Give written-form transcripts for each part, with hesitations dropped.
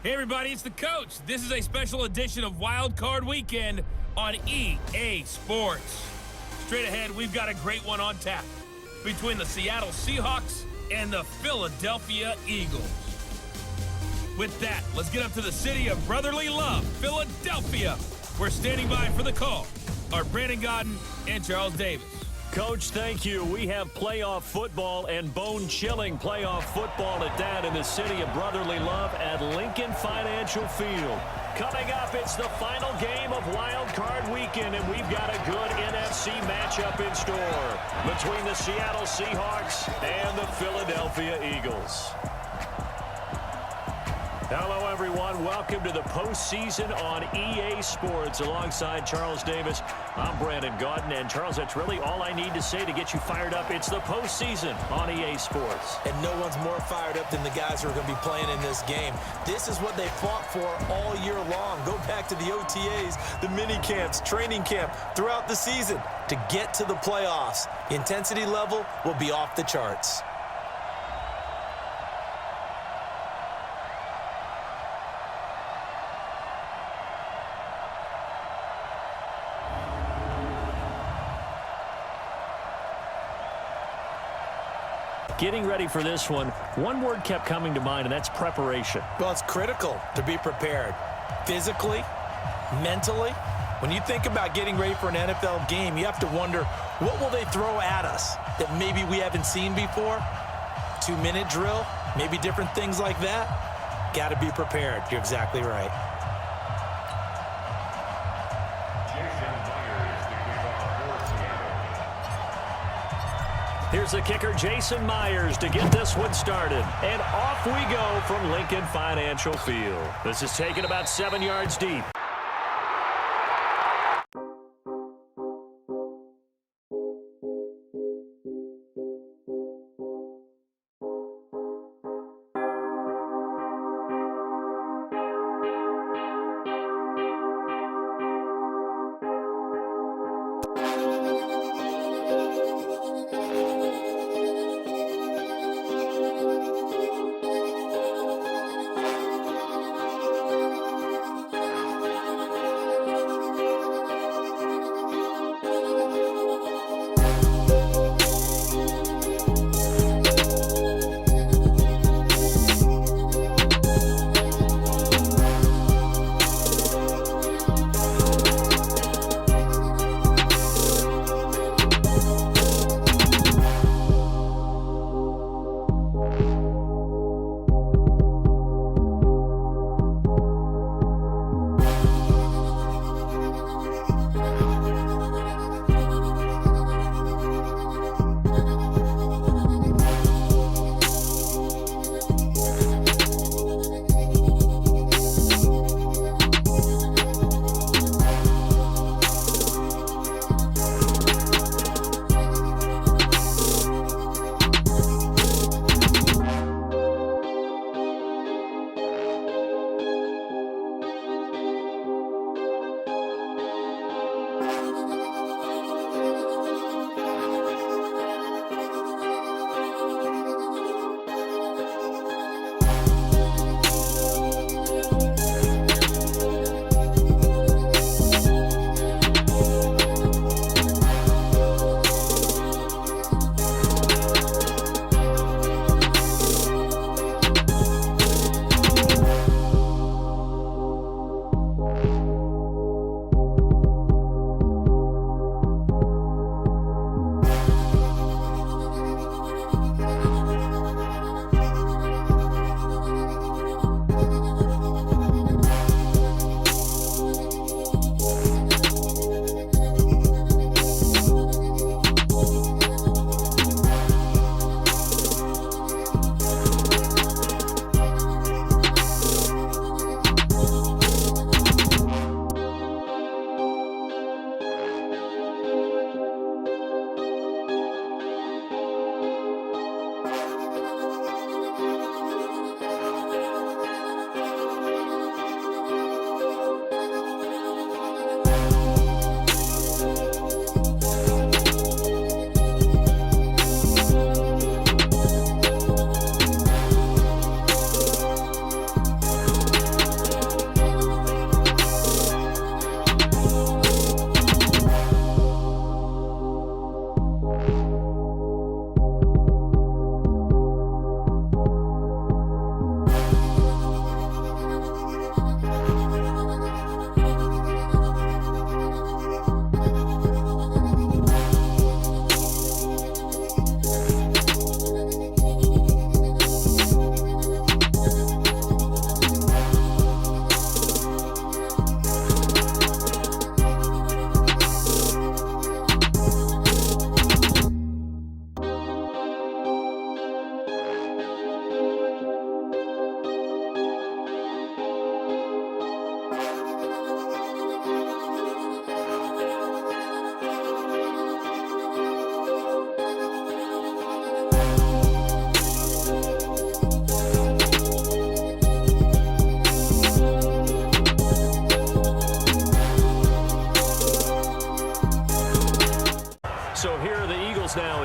Hey everybody, it's the coach. This is a special edition of Wild Card Weekend on EA Sports. Straight ahead, we've got a great one on tap between the Seattle Seahawks and the Philadelphia Eagles. With that, let's get up to the city of brotherly love, Philadelphia. We're standing by for the call. Our Brandon Godden and Charles Davis. Coach, thank you. We have playoff football and bone-chilling playoff football at that in the city of brotherly love at Lincoln Financial Field. Coming up, it's the final game of Wild Card Weekend, and we've got a good NFC matchup in store between the Seattle Seahawks and the Philadelphia Eagles. Hello, everyone. Welcome to the postseason on EA Sports. Alongside Charles Davis, I'm Brandon Godden. And, Charles, that's really all I need to say to get you fired up. It's the postseason on EA Sports. And no one's more fired up than the guys who are going to be playing in this game. This is what they fought for all year long. Go back to the OTAs, the mini camps, training camp, throughout the season to get to the playoffs. The intensity level will be off the charts. Getting ready for this one word kept coming to mind, and that's preparation. Well, it's critical to be prepared physically, mentally. When you think about getting ready for an NFL game, you have to wonder, what will they throw at us that maybe we haven't seen before? 2-minute drill, maybe different things like that. Got to be prepared. You're exactly right. Here's the kicker, Jason Myers, to get this one started. And off we go from Lincoln Financial Field. This is taken about 7 yards deep.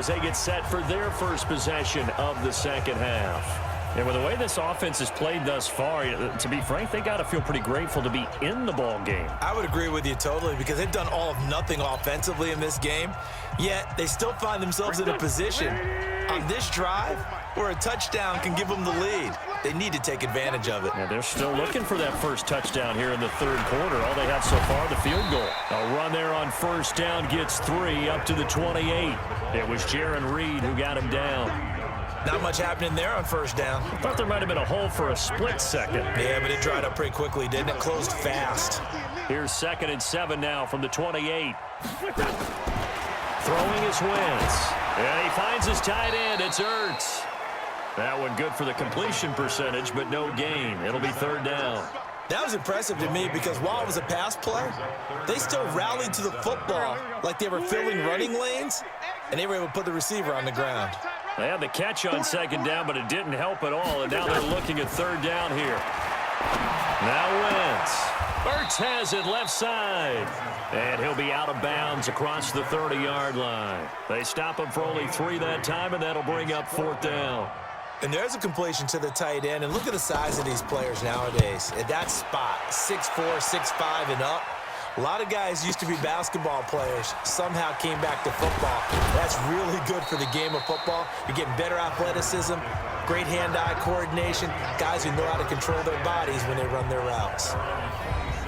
as they get set for their first possession of the second half. And with the way this offense has played thus far, to be frank, they got to feel pretty grateful to be in the ball game. I would agree with you totally because they've done all of nothing offensively in this game, yet they still find themselves in a position on this drive where a touchdown can give them the lead. They need to take advantage of it. Yeah, they're still looking for that first touchdown here in the third quarter. All they have so far, the field goal. A run there on first down gets 3 up to the 28. It was Jarran Reed who got him down. Not much happening there on first down. I thought there might have been a hole for a split second. Yeah, but it dried up pretty quickly, didn't it? Closed fast. Here's 2nd and 7 now from the 28. Throwing his Wentz. And he finds his tight end. It's Ertz. That one good for the completion percentage, but no gain. It'll be 3rd down. That was impressive to me because while it was a pass play, they still rallied to the football like they were filling running lanes, and they were able to put the receiver on the ground. They had the catch on 2nd down, but it didn't help at all, and now they're looking at 3rd down here. Now Wentz. Ertz has it left side. And he'll be out of bounds across the 30-yard line. They stop him for only 3 that time, and that'll bring up 4th down. And there's a completion to the tight end. And look at the size of these players nowadays. At that spot, 6'4", 6'5", and up. A lot of guys used to be basketball players, somehow came back to football. That's really good for the game of football. You're getting better athleticism, great hand-eye coordination, guys who know how to control their bodies when they run their routes.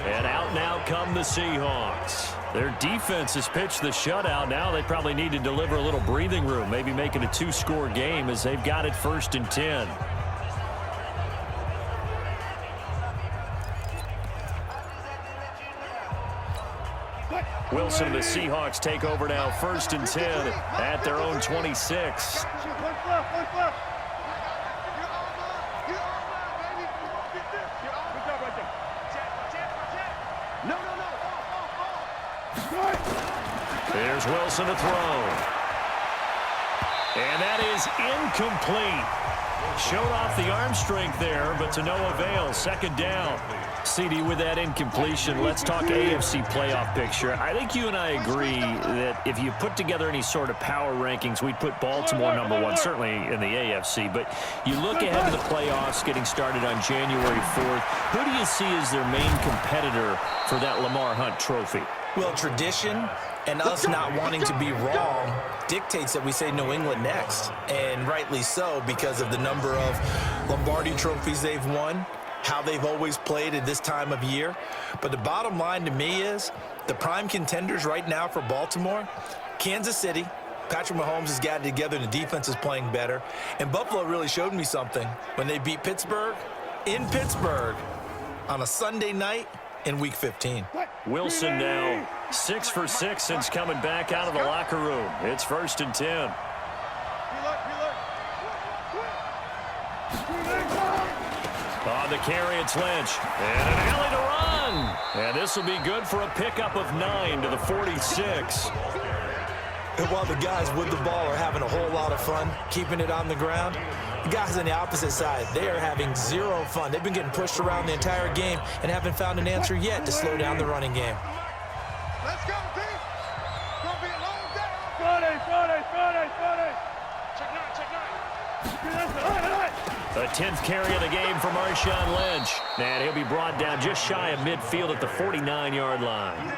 And out now come the Seahawks. Their defense has pitched the shutout. Now they probably need to deliver a little breathing room, maybe make it a 2-score game as they've got it 1st and 10. Wilson and the Seahawks take over now 1st and 10 at their own 26. Here's Wilson to throw. And that is incomplete. Showed off the arm strength there, but to no avail. 2nd down. CD, with that incompletion, let's talk AFC playoff picture. I think you and I agree that if you put together any sort of power rankings, we'd put Baltimore #1, certainly in the AFC. But you look ahead to the playoffs getting started on January 4th. Who do you see as their main competitor for that Lamar Hunt trophy? Well, tradition and us not wanting to be wrong dictates that we say New England next. And rightly so, because of the number of Lombardi trophies they've won, how they've always played at this time of year. But the bottom line to me is the prime contenders right now for Baltimore, Kansas City. Patrick Mahomes has gotten together and the defense is playing better. And Buffalo really showed me something when they beat Pittsburgh in Pittsburgh on a Sunday night in Week 15. Wilson now 6 for 6 since coming back out of the locker room. It's 1st and 10. On the carry, it's Lynch. And an alley to run. And this will be good for a pickup of 9 to the 46. And while the guys with the ball are having a whole lot of fun keeping it on the ground, the guys on the opposite side, they are having zero fun. They've been getting pushed around the entire game and haven't found an answer yet to slow down the running game. Let's go, team. It's going to be a long day. Friday. Check 9. The 10th carry of the game for Marshawn Lynch. And he'll be brought down just shy of midfield at the 49-yard line.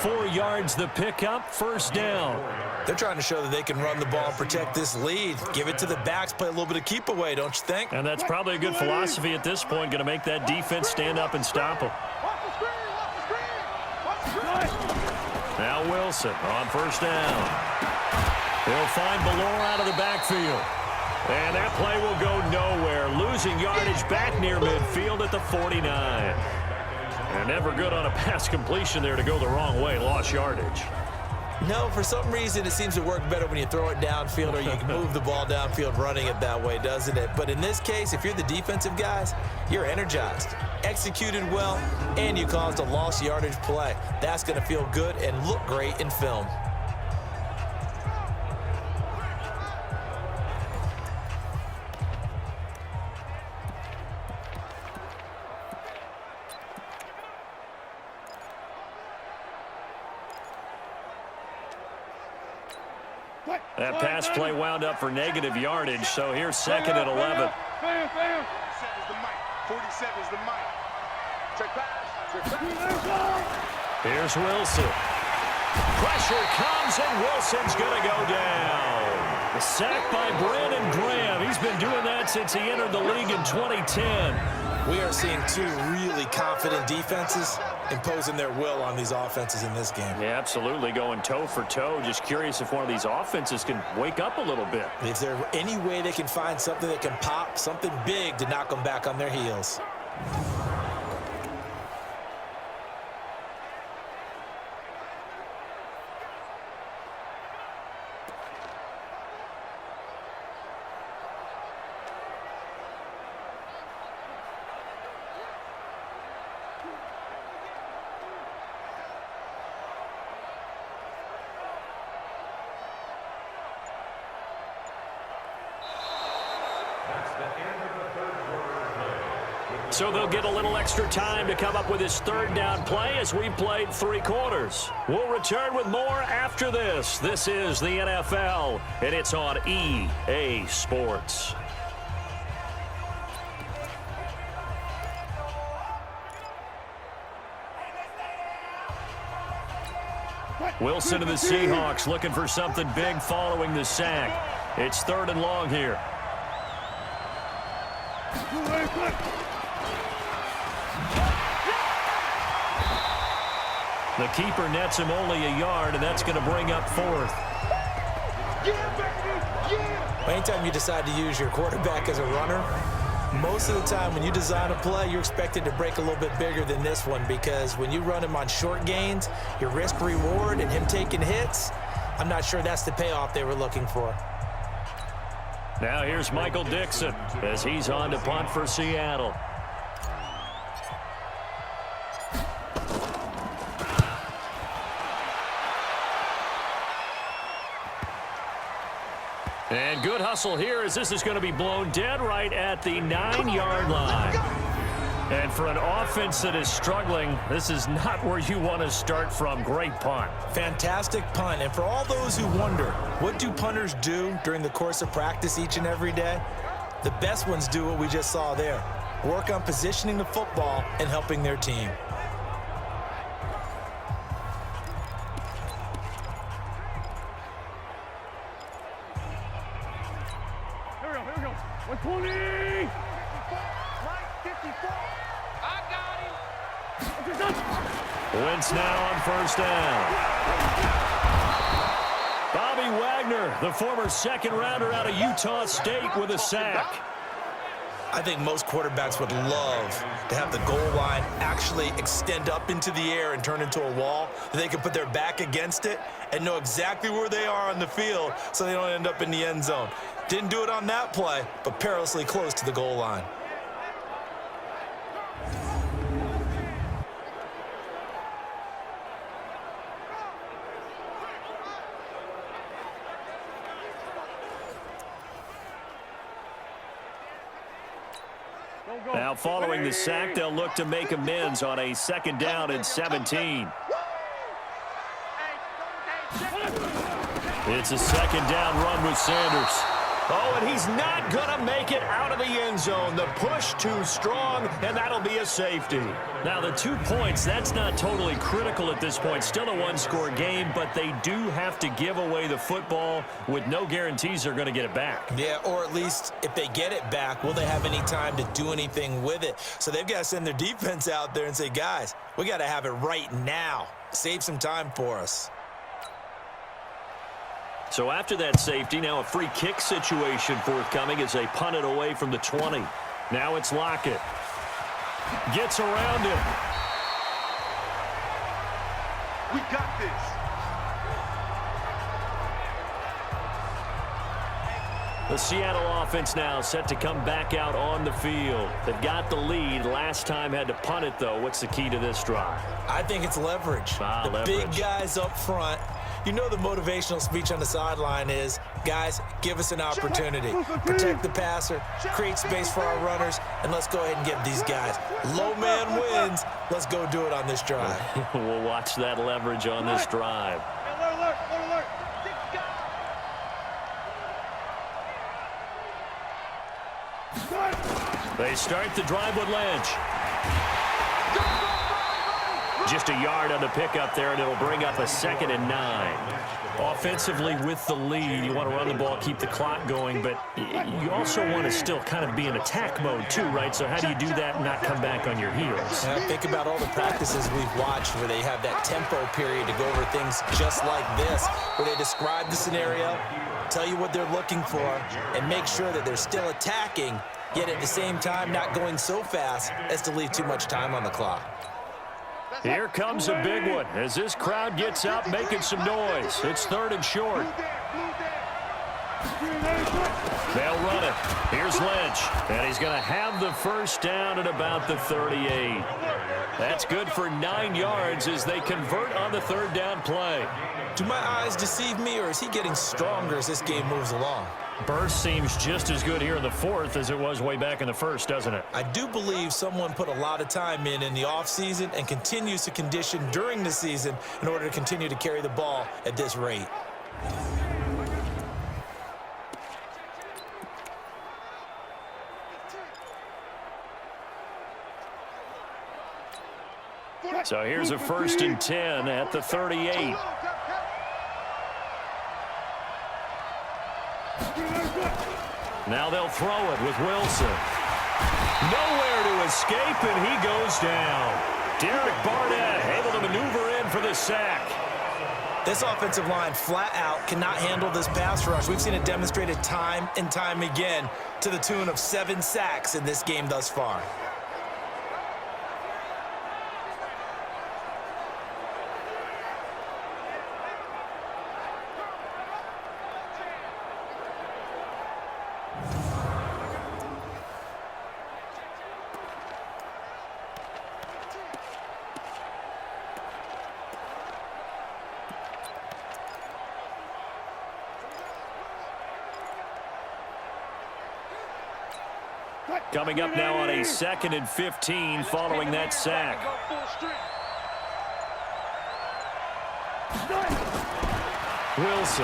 4 yards the pickup, 1st down. They're trying to show that they can run the ball and protect this lead. Give it to the backs, play a little bit of keep away, don't you think? And that's probably a good philosophy at this point, going to make that defense stand up and stop them. Now Wilson on 1st down. He'll find Ballore out of the backfield. And that play will go nowhere. Losing yardage back near midfield at the 49. And never good on a pass completion there to go the wrong way. Lost yardage. No, for some reason, it seems to work better when you throw it downfield or you can move the ball downfield running it that way, doesn't it? But in this case, if you're the defensive guys, you're energized, executed well, and you caused a lost yardage play. That's going to feel good and look great in film. That pass play wound up for negative yardage, so here's second and 11. 47 is the mic. 47 is the mic. Check pass. Here's Wilson. Pressure comes, and Wilson's going to go down. The sack by Brandon Graham. He's been doing that since he entered the league in 2010. We are seeing two really confident defenses imposing their will on these offenses in this game. Yeah, absolutely, going toe for toe. Just curious if one of these offenses can wake up a little bit. Is there any way they can find something that can pop, something big to knock them back on their heels? So they'll get a little extra time to come up with his third down play as we've played 3 quarters. We'll return with more after this. This is the NFL, and it's on EA Sports. Wilson to the Seahawks looking for something big following the sack. It's 3rd and long here. The keeper nets him only a yard, and that's going to bring up 4th. Anytime you decide to use your quarterback as a runner, most of the time when you design a play, you're expected to break a little bit bigger than this one, because when you run him on short gains, your risk-reward and him taking hits, I'm not sure that's the payoff they were looking for. Now here's Michael Dixon as he's on to punt for Seattle. And good hustle here as this is going to be blown dead right at the 9-yard line. And for an offense that is struggling, this is not where you want to start from. Great punt. Fantastic punt. And for all those who wonder, what do punters do during the course of practice each and every day? The best ones do what we just saw there. Work on positioning the football and helping their team. Here we go. 120. Right, 54. I got him. Wentz now on 1st down. Bobby Wagner, the former 2nd-rounder out of Utah State, with a sack. I think most quarterbacks would love to have the goal line actually extend up into the air and turn into a wall. They can put their back against it and know exactly where they are on the field so they don't end up in the end zone. Didn't do it on that play, but perilously close to the goal line. Now following the sack, they'll look to make amends on a 2nd down and 17. It's a 2nd down run with Sanders. Oh, and he's not going to make it out of the end zone. The push too strong, and that'll be a safety. Now, the 2 points, that's not totally critical at this point. Still a 1-score game, but they do have to give away the football with no guarantees they're going to get it back. Yeah, or at least if they get it back, will they have any time to do anything with it? So they've got to send their defense out there and say, guys, we got to have it right now. Save some time for us. So after that safety, now a free kick situation forthcoming as they punt it away from the 20. Now it's Lockett. Gets around him. We got this. The Seattle offense now set to come back out on the field. They've got the lead. Last time had to punt it, though. What's the key to this drive? I think it's leverage. Leverage. Big guys up front. You know the motivational speech on the sideline is, guys, give us an opportunity. Protect the passer, create space for our runners, and let's go ahead and get these guys. Low man wins. Let's go do it on this drive. We'll watch that leverage on this drive. They start the drive with Lynch. Just a yard on the pickup there, and it'll bring up a 2nd and 9. Offensively with the lead, you want to run the ball, keep the clock going, but you also want to still kind of be in attack mode too, right? So how do you do that and not come back on your heels? Think about all the practices we've watched where they have that tempo period to go over things just like this, where they describe the scenario, tell you what they're looking for, and make sure that they're still attacking, yet at the same time not going so fast as to leave too much time on the clock. Here comes a big one as this crowd gets up making some noise. It's 3rd and short. They'll run it. Here's Lynch, and he's going to have the first down at about the 38. That's good for 9 yards as they convert on the 3rd down play. Do my eyes deceive me, or is he getting stronger as this game moves along? Burst seems just as good here in the 4th as it was way back in the 1st, doesn't it? I do believe someone put a lot of time in the offseason and continues to condition during the season in order to continue to carry the ball at this rate. So here's a 1st and 10 at the 38. Now they'll throw it with Wilson. Nowhere to escape, and he goes down. Derek Barnett able to maneuver in for the sack. This offensive line flat out cannot handle this pass rush. We've seen it demonstrated time and time again to the tune of 7 sacks in this game thus far. Coming up now on a 2nd and 15 following that sack. Wilson.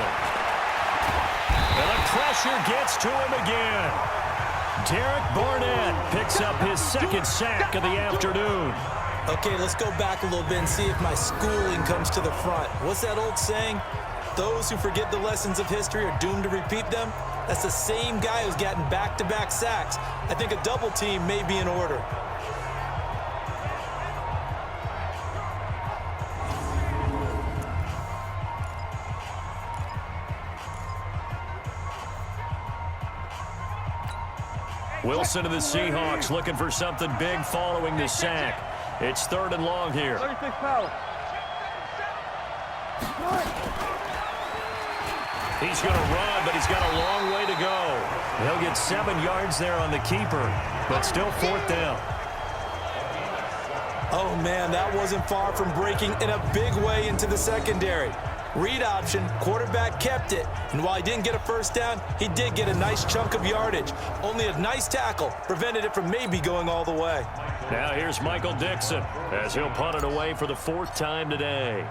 And the pressure gets to him again. Derek Barnett picks up his 2nd sack of the afternoon. Okay, let's go back a little bit and see if my schooling comes to the front. What's that old saying? Those who forget the lessons of history are doomed to repeat them. That's the same guy who's gotten back-to-back sacks. I think a double team may be in order. Wilson to the Seahawks looking for something big following the sack. It's 3rd and long here. He's going to run, but he's got a long way to go. He'll get 7 yards there on the keeper, but still 4th down. Oh, man, that wasn't far from breaking in a big way into the secondary. Read option, quarterback kept it, and while he didn't get a first down, he did get a nice chunk of yardage. Only a nice tackle prevented it from maybe going all the way. Now here's Michael Dixon as he'll punt it away for the 4th time today.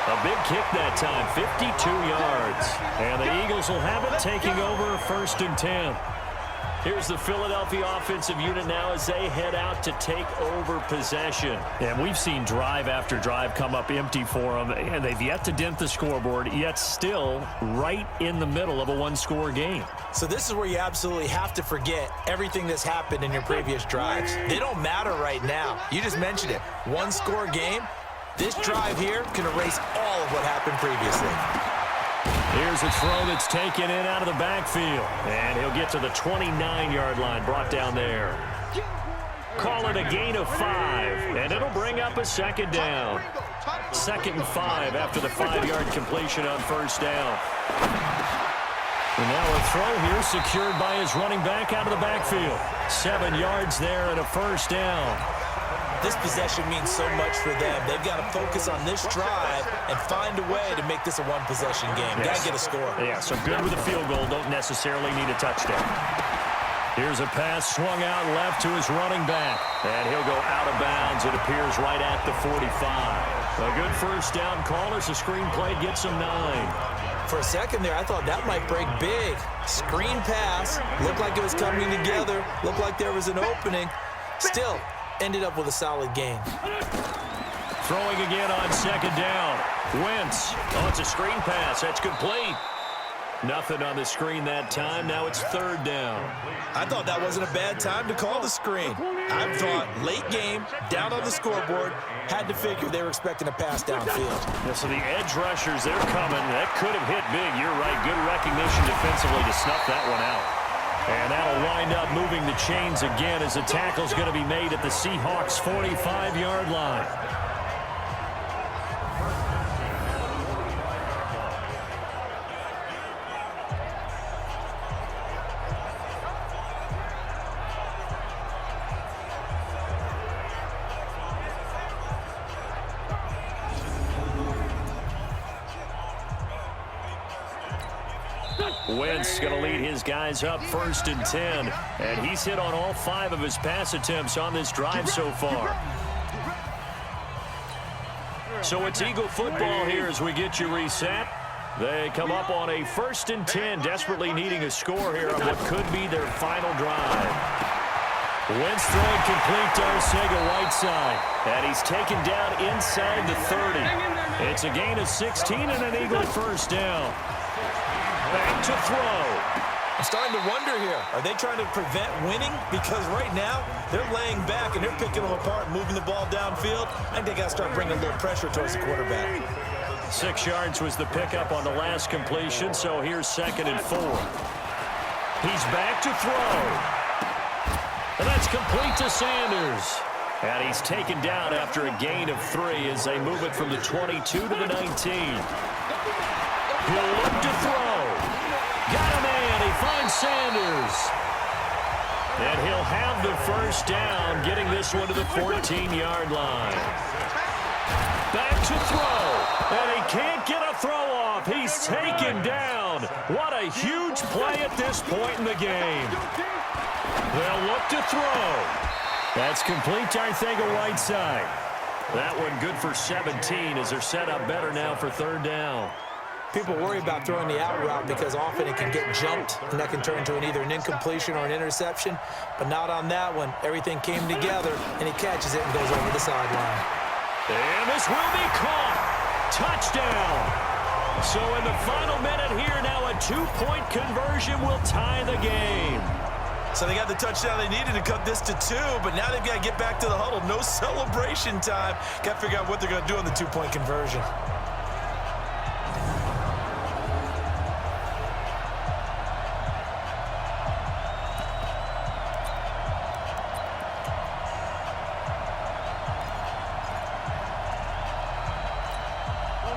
A big kick that time, 52 yards. And the Eagles will have it, taking over 1st and 10. Here's the Philadelphia offensive unit now as they head out to take over possession. And we've seen drive after drive come up empty for them, and they've yet to dent the scoreboard, yet still right in the middle of a one-score game. So this is where you absolutely have to forget everything that's happened in your previous drives. They don't matter right now. You just mentioned it. One-score game. This drive here can erase all of what happened previously. Here's a throw that's taken in out of the backfield. And he'll get to the 29-yard line, brought down there. Call it a gain of 5, and it'll bring up a 2nd down. 2nd and 5 after the 5-yard completion on 1st down. And now a throw here secured by his running back out of the backfield. 7 yards there and a 1st down. This possession means so much for them. They've got to focus on this drive and find a way to make this a one-possession game. Yes. Got to get a score. Yeah, so good with a field goal. Don't necessarily need a touchdown. Here's a pass swung out left to his running back. And he'll go out of bounds. It appears right at the 45. A good first down call as the screen play gets him 9. For a second there, I thought that might break big. Screen pass, looked like it was coming together, looked like there was an opening. Still, ended up with a solid gain. Throwing again on second down. Wentz. Oh, it's a screen pass. That's complete. Nothing on the screen that time. Now it's third down. I thought that wasn't a bad time to call the screen. I thought late game, down on the scoreboard, had to figure they were expecting a pass downfield. Yeah, so the edge rushers, they're coming. That could have hit big. You're right. Good recognition defensively to snuff that one out. And that'll wind up moving the chains again as the tackle's going to be made at the Seahawks' 45-yard line. Wentz going to lead his guys up 1st and 10. And he's hit on all 5 of his pass attempts on this drive so far. So it's Eagle football here as we get you reset. They come up on a 1st and 10, desperately needing a score here on what could be their final drive. Wentz throwing complete to Arcega-Whiteside. And he's taken down inside the 30. It's a gain of 16 and an Eagle first down. Back to throw. I'm starting to wonder here. Are they trying to prevent winning? Because right now, they're laying back and they're picking them apart, moving the ball downfield. I think they got to start bringing a little pressure towards the quarterback. 6 yards was the pickup on the last completion, so here's 2nd and 4. He's back to throw. And that's complete to Sanders. And he's taken down after a gain of 3 as they move it from the 22 to the 19. He'll look to throw. Got a man. He finds Sanders. And he'll have the first down, getting this one to the 14-yard line. Back to throw. And he can't get a throw off. He's taken down. What a huge play at this point in the game. They'll look to throw. That's complete to Arcega-Whiteside. That one good for 17 as they're set up better now for 3rd down. People worry about throwing the out route because often it can get jumped, and that can turn into either an incompletion or an interception. But not on that one. Everything came together, and he catches it and goes over the sideline. And this will be caught. Touchdown. So in the final minute here, now a 2-point conversion will tie the game. So they got the touchdown they needed to cut this to 2, but now they've got to get back to the huddle. No celebration time. Got to figure out what they're going to do on the 2-point conversion.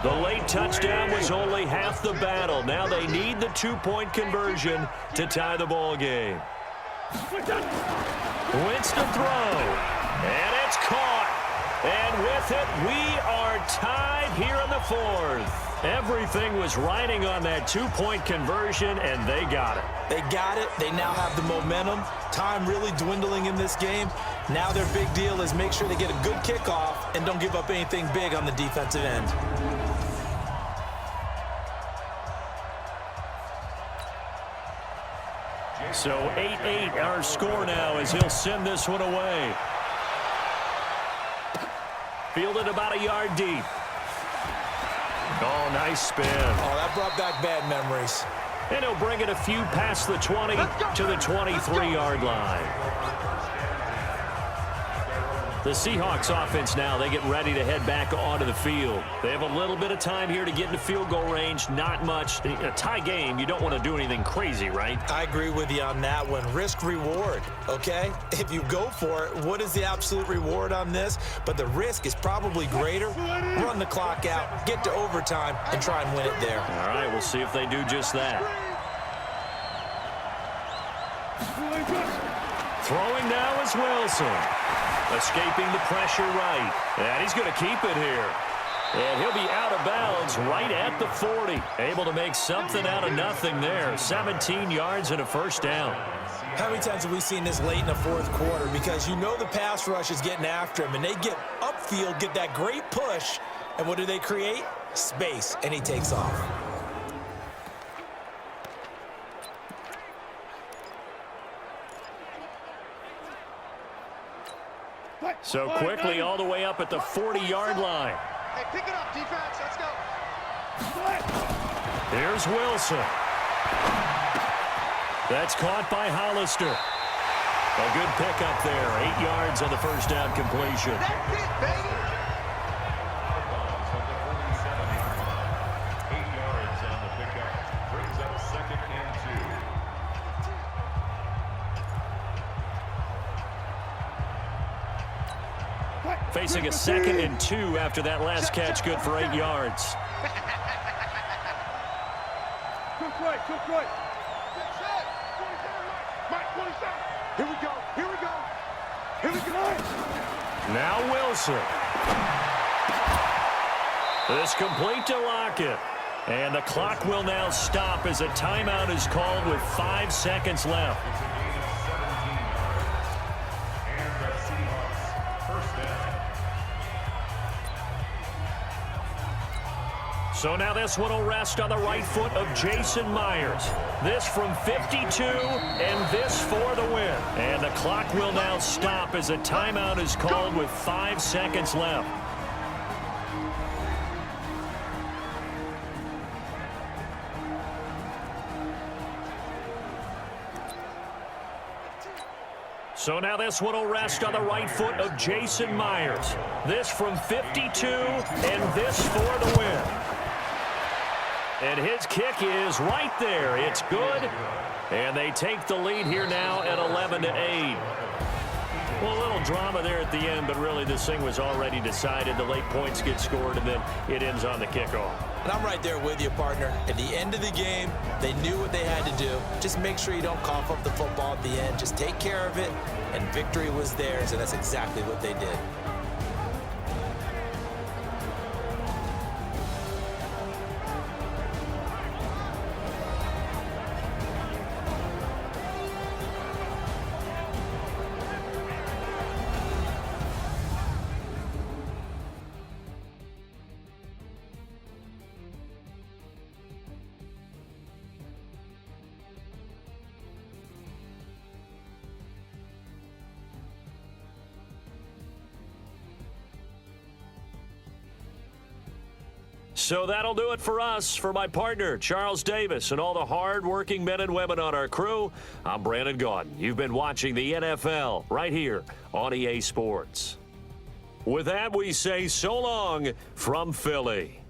The late touchdown was only half the battle. Now they need the 2-point conversion to tie the ball game. Wentz to throw. And it's caught. And with it, we are tied here in the 4th. Everything was riding on that 2-point conversion, and they got it. They got it. They now have the momentum. Time really dwindling in this game. Now their big deal is make sure they get a good kickoff and don't give up anything big on the defensive end. So 8-8 our score now as he'll send this one away. Fielded about a yard deep. Oh, nice spin. Oh, that brought back bad memories. And he'll bring it a few past the 20 to the 23-yard line. The Seahawks offense now, they get ready to head back onto the field. They have a little bit of time here to get into field goal range, not much. In a tie game, you don't want to do anything crazy, right? I agree with you on that one. Risk reward, okay? If you go for it, what is the absolute reward on this? But the risk is probably greater. Run the clock out, get to overtime, and try and win it there. All right, we'll see if they do just that. Throwing now is Wilson. Escaping the pressure right. And he's going to keep it here. And he'll be out of bounds right at the 40. Able to make something out of nothing there. 17 yards and a first down. How many times have we seen this late in the 4th quarter? Because you know the pass rush is getting after him, and they get upfield, get that great push, And what do they create? Space, and he takes off. So quickly all the way up at the 40-yard line. Hey, pick it up, defense. Let's go. Here's Wilson. That's caught by Hollister. A good pickup there. 8 yards on the first down completion. That's it, baby. 8 yards on the pickup. Brings up 2nd and 2. Facing a 2nd and 2 after that last catch, good for 8 yards. Cook right. Mike, 27. Here we go. Now Wilson. This complete to Lockett. And the clock will now stop as a timeout is called with 5 seconds left. And the Seahawks first down. So now this one will rest on the right foot of Jason Myers. This from 52, and this for the win. And the clock will now stop as a timeout is called with 5 seconds left. So now this one will rest on the right foot of Jason Myers. This from 52, and this for the win. And his kick is right there. It's good. And they take the lead here now at 11-8. Well, a little drama there at the end, but really this thing was already decided. The late points get scored, and then it ends on the kickoff. And I'm right there with you, partner. At the end of the game, they knew what they had to do. Just make sure you don't cough up the football at the end. Just take care of it, and victory was theirs, and that's exactly what they did. So that'll do it for us. For my partner, Charles Davis, and all the hard-working men and women on our crew, I'm Brandon Gaudin. You've been watching the NFL right here on EA Sports. With that, we say so long from Philly.